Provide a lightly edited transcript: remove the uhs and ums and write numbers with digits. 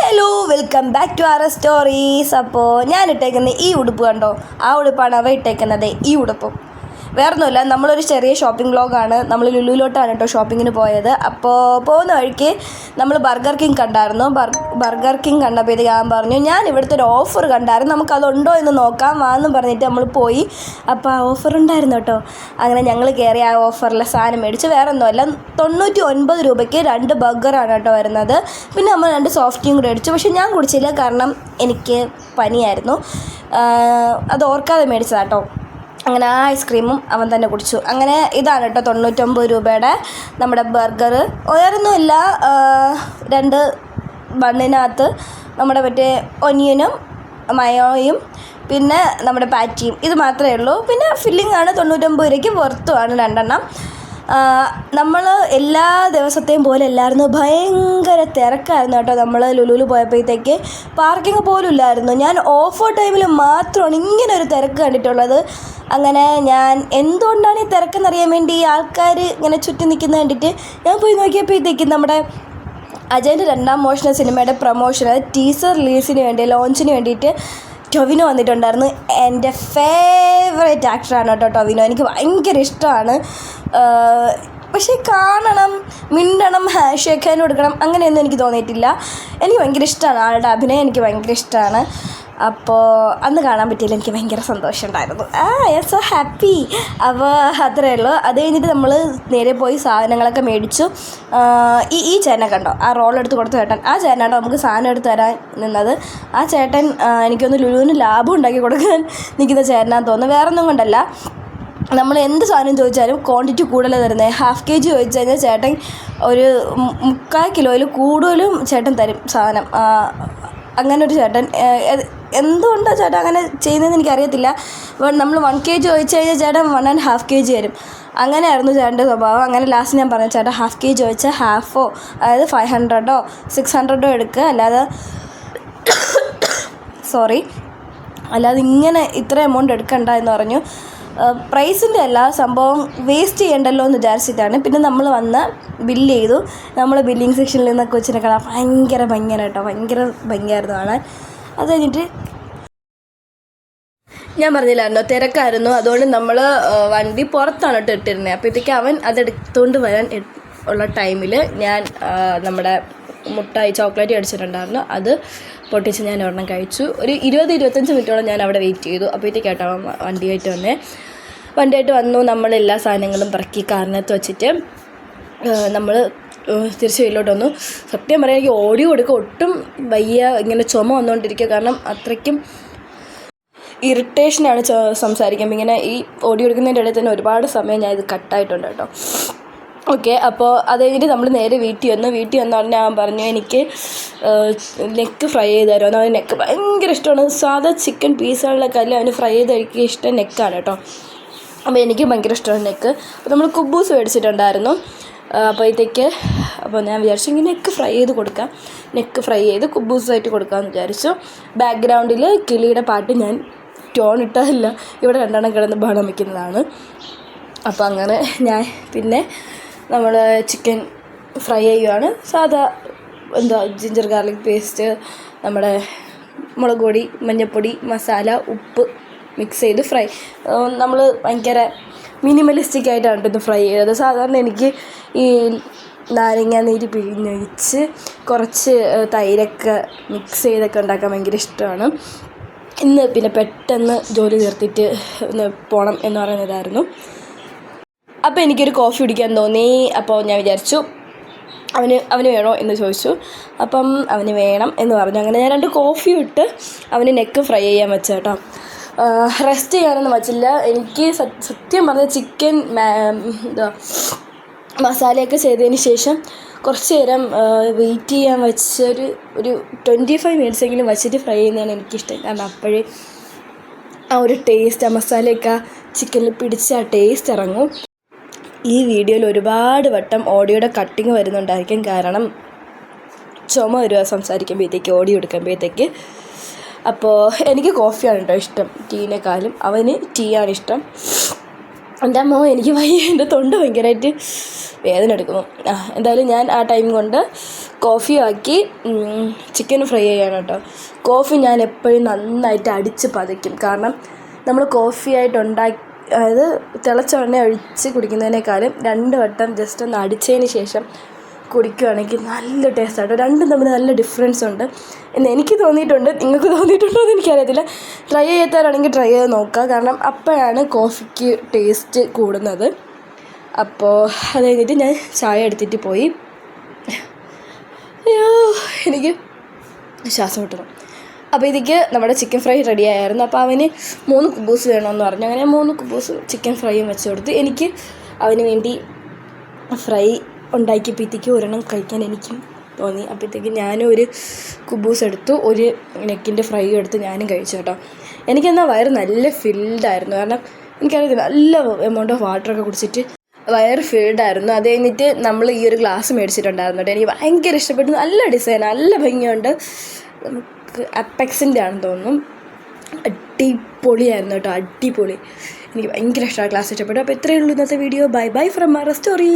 Hello, welcome back to our stories. അപ്പോൾ ഞാൻ ഇട്ടേക്കുന്ന ഈ ഉടുപ്പ് കണ്ടോ, ആ ഉടുപ്പാണ് അവ ഇട്ടേക്കുന്നത്. ഈ ഉടുപ്പും വേറൊന്നുമില്ല, നമ്മളൊരു ചെറിയ ഷോപ്പിംഗ് വ്ളോഗാണ്. നമ്മൾ ലുലുവിലോട്ടാണ് കേട്ടോ ഷോപ്പിങ്ങിന് പോയത്. അപ്പോൾ പോകുന്ന വഴിക്ക് നമ്മൾ ബർഗർ കിങ് കണ്ടായിരുന്നു. ബർഗർ കിങ് കണ്ടപ്പോഴത്തേക്ക് ഞാൻ പറഞ്ഞു, ഞാൻ ഇവിടുത്തെ ഒരു ഓഫർ കണ്ടായിരുന്നു, നമുക്കതുണ്ടോ എന്ന് നോക്കാം വാന്ന് പറഞ്ഞിട്ട് നമ്മൾ പോയി. അപ്പോൾ ആ ഓഫർ ഉണ്ടായിരുന്നു കേട്ടോ. അങ്ങനെ ഞങ്ങൾ കയറി ആ ഓഫറിലെ സാധനം മേടിച്ച്. വേറൊന്നുമല്ല, 99 രൂപയ്ക്ക് 2 ബർഗറാണ് കേട്ടോ വരുന്നത്. പിന്നെ നമ്മൾ 2 സോഫ്റ്റ് കൂടെ മേടിച്ചു. പക്ഷെ ഞാൻ കുടിച്ചില്ല, കാരണം എനിക്ക് പനിയായിരുന്നു. അത് ഓർക്കാതെ മേടിച്ചതാട്ടോ. അങ്ങനെ ആ ഐസ്ക്രീമും അവൻ തന്നെ കുടിച്ചു. അങ്ങനെ ഇതാണ് കേട്ടോ 99 രൂപയുടെ നമ്മുടെ ബർഗർ. വേറൊന്നുമില്ല, 2 ബണ്ണിനകത്ത് നമ്മുടെ മറ്റേ ഒനിയനും മയോയും പിന്നെ നമ്മുടെ പാറ്റിയും, ഇത് മാത്രമേ ഉള്ളൂ. പിന്നെ ഫില്ലിംഗ് ആണ്. 99 രൂപയ്ക്ക് പുറത്തുമാണ് 2 എണ്ണം. നമ്മൾ എല്ലാ ദിവസത്തെയും പോലെ അല്ലായിരുന്നു, ഭയങ്കര തിരക്കായിരുന്നു കേട്ടോ. നമ്മൾ ലുലുവിൽ പോയപ്പോഴത്തേക്ക് പാർക്കിംഗ് പോലും ഇല്ലായിരുന്നു. ഞാൻ ഓഫർ ടൈമിൽ മാത്രമാണ് ഇങ്ങനെ ഒരു തിരക്ക് കണ്ടിട്ടുള്ളത്. അങ്ങനെ ഞാൻ എന്തുകൊണ്ടാണ് ഈ തിരക്കെന്നറിയാൻ വേണ്ടി ആൾക്കാർ ഇങ്ങനെ ചുറ്റി നിൽക്കുന്നത് കണ്ടിട്ട് ഞാൻ പോയി നോക്കിയപ്പോഴത്തേക്കും നമ്മുടെ അജയൻ്റെ 2ാം മോഷണ സിനിമയുടെ പ്രൊമോഷൻ, അത് ടീസർ റിലീസിന് വേണ്ടി, ലോഞ്ചിന് വേണ്ടിയിട്ട് ടൊവിനോ വന്നിട്ടുണ്ടായിരുന്നു. എൻ്റെ ഫേവറേറ്റ് ആക്ടറാണ് കേട്ടോ ടൊവിനോ. എനിക്ക് ഭയങ്കര ഇഷ്ടമാണ്. പക്ഷേ കാണണം, മിണ്ടണം, ഷേക്ക് ഹാൻഡ് കൊടുക്കണം അങ്ങനെയൊന്നും എനിക്ക് തോന്നിയിട്ടില്ല. എനിക്ക് ഭയങ്കര ഇഷ്ടമാണ് ആളുടെ അഭിനയം, എനിക്ക് ഭയങ്കര ഇഷ്ടമാണ്. അപ്പോൾ അന്ന് കാണാൻ പറ്റിയില്ല, എനിക്ക് ഭയങ്കര സന്തോഷമുണ്ടായിരുന്നു. I am so happy. അപ്പോൾ അത്രയേ ഉള്ളൂ. അത് കഴിഞ്ഞിട്ട് നമ്മൾ നേരെ പോയി സാധനങ്ങളൊക്കെ മേടിച്ചു. ഈ ചേട്ടനെ കണ്ടോ, ആ റോൾ എടുത്ത് കൊടുത്ത ചേട്ടൻ, ആ ചേട്ടനാട്ടോ നമുക്ക് സാധനം എടുത്ത് തരാൻ നിന്നത്. ആ ചേട്ടൻ എനിക്കൊന്ന് ലുലുവിന് ലാഭം ഉണ്ടാക്കി കൊടുക്കാൻ നിൽക്കുന്ന ചേട്ടനാന്ന് തോന്നുന്നു. വേറൊന്നും കൊണ്ടല്ല, നമ്മൾ എന്ത് സാധനം ചോദിച്ചാലും ക്വാണ്ടിറ്റി കൂടുതൽ തരുന്നത്. ഹാഫ് kg ചോദിച്ചു കഴിഞ്ഞാൽ ചേട്ടൻ ഒരു 3/4 കിലോയിൽ കൂടുതലും ചേട്ടൻ തരും സാധനം. അങ്ങനെ ഒരു ചേട്ടൻ. എന്തുകൊണ്ടാണ് ചേട്ടൻ അങ്ങനെ ചെയ്യുന്നതെന്ന് എനിക്കറിയത്തില്ല. നമ്മൾ 1 kg ചോദിച്ചു കഴിഞ്ഞാൽ ചേട്ടൻ 1.5 kg തരും. അങ്ങനെയായിരുന്നു ചേട്ടൻ്റെ സ്വഭാവം. അങ്ങനെ ലാസ്റ്റ് ഞാൻ പറഞ്ഞു, ചേട്ടൻ ഹാഫ് kg ചോദിച്ചാൽ ഹാഫോ, അതായത് 500 600 എടുക്കുക, അല്ലാതെ ഇങ്ങനെ ഇത്ര എമൗണ്ട് എടുക്കണ്ട എന്ന് പറഞ്ഞു. പ്രൈസിൻ്റെ അല്ല സംഭവം, വേസ്റ്റ് ചെയ്യണ്ടല്ലോ എന്ന് വിചാരിച്ചിട്ടാണ്. പിന്നെ നമ്മൾ വന്ന് ബില്ല് ചെയ്തു. നമ്മൾ ബില്ലിങ് സെക്ഷനിൽ നിന്നൊക്കെ വെച്ചിട്ട് കാണാൻ ഭയങ്കര ഭംഗിയാണ് കേട്ടോ, ഭയങ്കര ഭംഗിയായിരുന്നു കാണാൻ. അത് കഴിഞ്ഞിട്ട് ഞാൻ പറഞ്ഞില്ലായിരുന്നോ തിരക്കായിരുന്നു, അതുകൊണ്ട് നമ്മൾ വണ്ടി പുറത്താണ് കേട്ടോ ഇട്ടിരുന്നത്. അപ്പോഴത്തേക്ക് അവൻ അതെടുത്തുകൊണ്ട് വരാൻ ഉള്ള ടൈമിൽ ഞാൻ നമ്മുടെ മുട്ടായി ചോക്ലേറ്റ് അടിച്ചിട്ടുണ്ടായിരുന്നു, അത് പൊട്ടിച്ച് ഞാൻ ഒരെണ്ണം കഴിച്ചു. ഒരു 20-25 മിനിറ്റോളം ഞാൻ അവിടെ വെയിറ്റ് ചെയ്തു. അപ്പോഴത്തേക്കാട്ടോ വണ്ടിയായിട്ട് വന്നു. നമ്മളെല്ലാ സാധനങ്ങളും പറക്കി കാറിനകത്ത് വെച്ചിട്ട് നമ്മൾ തിരിച്ച് വീട്ടിലോട്ട് വന്നു. സത്യം പറയാൻ എനിക്ക് ഓഡിയോ കൊടുക്കുക ഒട്ടും വയ്യ, ഇങ്ങനെ ചുമ വന്നുകൊണ്ടിരിക്കുക. കാരണം അത്രയ്ക്കും ഇറിറ്റേഷനാണ് സംസാരിക്കുമ്പോൾ. ഇങ്ങനെ ഈ ഓഡിയോ എടുക്കുന്നതിൻ്റെ ഇടയിൽ തന്നെ ഒരുപാട് സമയം ഞാൻ ഇത് കട്ടായിട്ടുണ്ട് കേട്ടോ. ഓക്കെ, അപ്പോൾ അത് കഴിഞ്ഞിട്ട് നമ്മൾ നേരെ വീട്ടിൽ വന്നു പറഞ്ഞാൽ ഞാൻ പറഞ്ഞു, എനിക്ക് നെക്ക് ഫ്രൈ ചെയ്ത് തരുമോ. അവന് നെക്ക് ഭയങ്കര ഇഷ്ടമാണ്. സാധാ ചിക്കൻ പീസുകളിലൊക്കെ അവന് ഫ്രൈ ചെയ്ത് കഴിക്കുക ഇഷ്ടം നെക്കാണ് കേട്ടോ. അപ്പോൾ എനിക്ക് ഭയങ്കര ഇഷ്ടമാണ് നെക്ക്. അപ്പോൾ നമ്മൾ കുബൂസ് മേടിച്ചിട്ടുണ്ടായിരുന്നു. അപ്പോൾ ഞാൻ വിചാരിച്ചു ഇങ്ങനെ നെക്ക് ഫ്രൈ ചെയ്ത് കൊടുക്കാം, നെക്ക് ഫ്രൈ ചെയ്ത് കുബൂസായിട്ട് കൊടുക്കാമെന്ന് വിചാരിച്ചു. ബാക്ക്ഗ്രൗണ്ടിൽ കിളിയുടെ പാട്ട് ഞാൻ ടോൺ ഇട്ടതില്ല, ഇവിടെ 2 എണ്ണം കിടന്ന് ബഹളം വയ്ക്കുന്നതാണ്. അപ്പോൾ അങ്ങനെ ഞാൻ പിന്നെ നമ്മൾ ചിക്കൻ ഫ്രൈ ചെയ്യുകയാണ്. സാധാ ജിഞ്ചർ ഗാർലിക് പേസ്റ്റ്, നമ്മുടെ മുളക് പൊടി, മഞ്ഞൾപ്പൊടി, മസാല, ഉപ്പ് മിക്സ് ചെയ്ത് ഫ്രൈ. നമ്മൾ ഭയങ്കര മിനിമലിസ്റ്റിക് ആയിട്ടാണ് ഇത് ഫ്രൈ ചെയ്തത്. സാധാരണ എനിക്ക് ഈ നാരങ്ങ നീര് പിഴിഞ്ഞൊഴിച്ച് കുറച്ച് തൈരൊക്കെ മിക്സ് ചെയ്തൊക്കെ ഉണ്ടാക്കാൻ ഭയങ്കര ഇഷ്ടമാണ്. ഇന്ന് പിന്നെ പെട്ടെന്ന് ജോലി തീർത്തിട്ട് പോകണം എന്ന് പറയുന്നതായിരുന്നു. അപ്പോൾ എനിക്കൊരു കോഫി കുടിക്കാൻ തോന്നി. അപ്പോൾ ഞാൻ വിചാരിച്ചു അവന് വേണോ എന്ന് ചോദിച്ചു. അപ്പം അവന് വേണം എന്ന് പറഞ്ഞു. അങ്ങനെ ഞാൻ 2 കോഫി ഇട്ട് അവന് നെക്ക് ഫ്രൈ ചെയ്യാൻ വെച്ച കേട്ടോ. റെസ്റ്റ് ചെയ്യാനൊന്നും വച്ചില്ല. എനിക്ക് സത്യം പറഞ്ഞാൽ ചിക്കൻ മസാലയൊക്കെ ചെയ്തതിന് ശേഷം കുറച്ച് നേരം വെയിറ്റ് ചെയ്യാൻ വെച്ചൊരു 25 മിനിറ്റ്സെങ്കിലും വെച്ചിട്ട് ഫ്രൈ ചെയ്യുന്നതാണ് എനിക്കിഷ്ടം. കാരണം അപ്പോഴേ ആ ഒരു ടേസ്റ്റ്, ആ മസാലയൊക്കെ ചിക്കനിൽ പിടിച്ച് ആ ടേസ്റ്റ് ഇറങ്ങും. ഈ വീഡിയോയിൽ ഒരുപാട് വട്ടം ഓഡിയോയുടെ കട്ടിങ് വരുന്നുണ്ടായിരിക്കും, കാരണം ചുമ വരുക സംസാരിക്കുമ്പോഴത്തേക്ക്, ഓഡിയോ എടുക്കുമ്പോഴത്തേക്ക്. അപ്പോൾ എനിക്ക് കോഫിയാണ് കേട്ടോ ഇഷ്ടം ടീനേക്കാളും. അവന് ടീ ആണ് ഇഷ്ടം. എൻ്റെ അമ്മ എനിക്ക് വയ്യ, എൻ്റെ തൊണ്ട ഭയങ്കരമായിട്ട് വേദന എടുക്കുന്നു. എന്തായാലും ഞാൻ ആ ടൈം കൊണ്ട് കോഫി ആക്കി ചിക്കൻ ഫ്രൈ ചെയ്യണം കേട്ടോ. കോഫി ഞാൻ എപ്പോഴും നന്നായിട്ട് അടിച്ച് പതയ്ക്കും. കാരണം നമ്മൾ കോഫിയായിട്ട് അതായത് തിളച്ച എണ്ണ ഒഴിച്ച് കുടിക്കുന്നതിനേക്കാളും 2 വട്ടം ജസ്റ്റ് ഒന്ന് അടിച്ചതിന് ശേഷം കുടിക്കുകയാണെങ്കിൽ നല്ല ടേസ്റ്റാട്ടോ. രണ്ടും തമ്മിൽ നല്ല ഡിഫറൻസ് ഉണ്ട് എന്ന് എനിക്ക് തോന്നിയിട്ടുണ്ട്. നിങ്ങൾക്ക് തോന്നിയിട്ടുണ്ടോ എന്ന് എനിക്കറിയത്തില്ല. ട്രൈ ചെയ്യാത്തവരാണെങ്കിൽ ട്രൈ ചെയ്ത് നോക്കുക. കാരണം അപ്പോഴാണ് കോഫിക്ക് ടേസ്റ്റ് കൂടുന്നത്. അപ്പോൾ അത് കഴിഞ്ഞിട്ട് ഞാൻ ചായ എടുത്തിട്ട് പോയി. അയ്യോ, എനിക്ക് ശ്വാസം കിട്ടണം. അപ്പോൾ ഇതിക്ക് നമ്മുടെ ചിക്കൻ ഫ്രൈ റെഡി ആയിരുന്നു. അപ്പോൾ അവന് 3 കുബൂസ് വേണമെന്ന് പറഞ്ഞു. അങ്ങനെ 3 കുബൂസ് ചിക്കൻ ഫ്രൈയും വെച്ച് കൊടുത്ത്. എനിക്ക് അവന് വേണ്ടി ഫ്രൈ ഉണ്ടാക്കിയപ്പോഴത്തേക്ക് ഒരെണ്ണം കഴിക്കാൻ എനിക്കും തോന്നി. അപ്പോഴത്തേക്ക് ഞാനും ഒരു കുബൂസ് എടുത്തു, ഒരു നെക്കിൻ്റെ ഫ്രൈ എടുത്ത് ഞാനും കഴിച്ചു കേട്ടോ. എനിക്കെന്നാൽ വയറ് നല്ല ഫിൽഡായിരുന്നു. കാരണം എനിക്കറിയത്തില്ല, നല്ല എമൗണ്ട് ഓഫ് വാട്ടറൊക്കെ കുടിച്ചിട്ട് വയറ് ഫിൽഡായിരുന്നു. അത് കഴിഞ്ഞിട്ട് നമ്മൾ ഈ ഒരു ഗ്ലാസ് മേടിച്ചിട്ടുണ്ടായിരുന്നു കേട്ടോ. എനിക്ക് ഭയങ്കര ഇഷ്ടപ്പെട്ടു. നല്ല ഡിസൈൻ, നല്ല ഭംഗിയുണ്ട്. നമുക്ക് അപ്പെക്സിൻ്റെ ആണെന്ന് തോന്നുന്നു. അടിപൊളിയായിരുന്നു കേട്ടോ, അടിപൊളി. എനിക്ക് ഭയങ്കര ഇഷ്ടമാണ്, ഗ്ലാസ് ഇഷ്ടപ്പെട്ടു. അപ്പോൾ ഇത്രയേ ഉള്ളൂ ഇന്നത്തെ വീഡിയോ. ബൈ ബൈ ഫ്രം മറ സ്റ്റോറി.